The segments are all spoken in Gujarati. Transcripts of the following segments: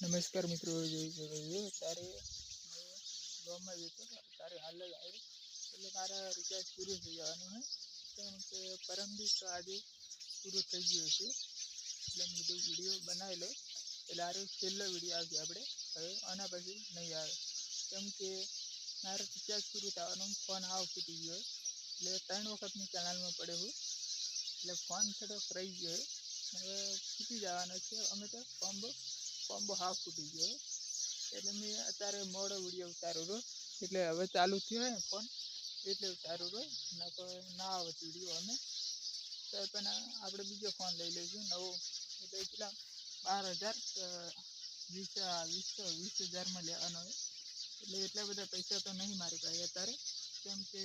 નમસ્કાર મિત્રો, જોઈ શકો છો તારે ગામમાં જતો તારે હાલ જ આવી એટલે તારા રિચાર્જ પૂરું થઈ જવાનું છે કેમ કે પરમ દિવસ આજે પૂરું થઈ ગયું છે એટલે મેં કીધું વિડીયો બનાવી લો એટલે આરે છેલ્લો વિડીયો આવશે આપણે હવે આના પછી નહીં આવે કેમ કે મારે રિચાર્જ પૂરું થવાનું ફોન હાવ ફૂટી ગયો એટલે 3 વખતની ચેનલમાં પડ્યો હું એટલે ફોન થોડોક રહી ગયો હવે ફૂટી જવાનો છે અમે તો કોમ્બો હાફ ફૂટી ગયો એટલે મેં અત્યારે મોડો વિડીયો ઉતાર્યો હતો એટલે હવે ચાલુ થયો ને ફોન એટલે ઉતાર્યો હતો ના આવત વિડીયો અમે તો પણ આપણે બીજો ફોન લઈ લઈશું નવો એટલે પેલા 12,000 20,000માં લેવાનો એટલે એટલા બધા પૈસા તો નહીં મારી પાસે અત્યારે કેમ કે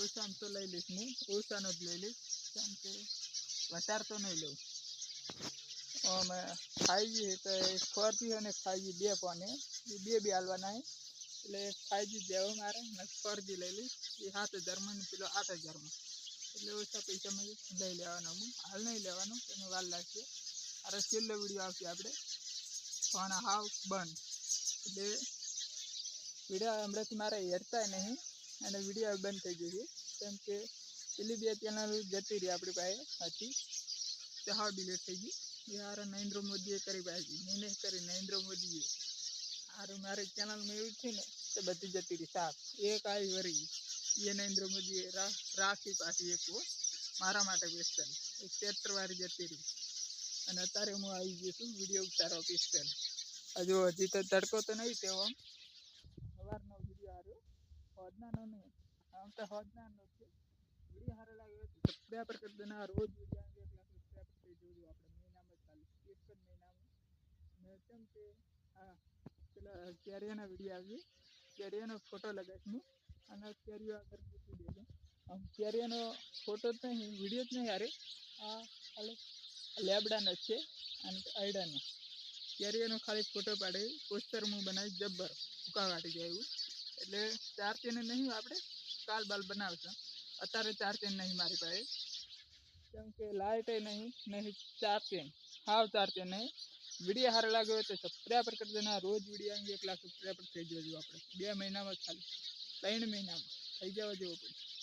ઓછામાં તો લઈ લઈશ હું ઓછાનો જ લઈ લઈશ કેમ કે વધારે તો નહીં લઉં અમે 5G તો 4G અને 5G બે ફોન બે હાલવાના એટલે 5G દેવો મારે ને 4G લઈ લઈશ એ 7,000માં ને પેલો 8,000માં એટલે ઓછા પૈસામાં લઈ લેવાનો હું હાલ નહીં લેવાનો એને વાર લાગશે અરે છેલ્લો વિડીયો આવશે આપણે ફોન હાવ બંધ એટલે વિડીયો હમણાંથી મારે હેરતા નહીં અને વિડીયો બંધ થઈ જશે કેમ કે પેલી બે ચેનલ જતી રહી આપણી પાસે હતી તે હાવ ડિલીટ થઈ ગઈ યાર નરેન્દ્ર મોદીએ કરી પાછી મેં કરી નરેન્દ્ર મોદીએ મારે ચેનલમાં એવું છે ને તે બધી જતી રહી સાફ એક આવી વરી એ નરેન્દ્ર મોદીએ રાખી પાછી એક મારા માટે પિસ્તલ એક 73 વાળી જતી રહી અને અત્યારે હું આવી ગયો છું વિડીયો ઉતારો પિસ્તલ હજી તો તડકો તો નહીં તેવો આમ સવારનો વિડીયો આવ્યો હોદનાનો નહીં આમ તો હોદનાનો છે વિડીયો સારો લાગ્યો તો સબસ્ક્રાઈબર કરી દેના રોજ વિડીયો આવે એટલે સબસ્ક્રાઈબર થઈ જવું આપણે મહિનામાં ચાલુ એક જ મહિનામાં ને કેમ કે હા પેલા કેરિયાના વિડીયો આવી કેરિયાનો ફોટો લગાવીશ હું અને કેરીઓ આગળ મૂકી દેજો આમ કેરિયાનો ફોટો જ નહીં વિડીયો જ નહીં યાર આ ખાલી લેબડાનો જ છે અને આયડાનો કેરિયાનો ખાલી ફોટો પાડી પોસ્ટર હું બનાવી જબ્બર ભૂકા કાઢી જાય એવું એટલે 4 ચેન નહીં આપણે કાલ બાલ બનાવશું અત્યારે 4 ચેન નહીં મારી પાસે કેમ કે લાઇટ નહીં 4 ચેન હાવ 4 ચેન નહીં વિડીયો સારો લાગ્યો હોય તો સબસ્ક્રાઈબર કરી દેના રોજ વિડીયો આવે 1 લાખ સબસ્ક્રાઈબર થઈ જજો આપણે 2 મહિનામાં ખાલી 3 મહિનામાં થઈ જવા જેવો પડે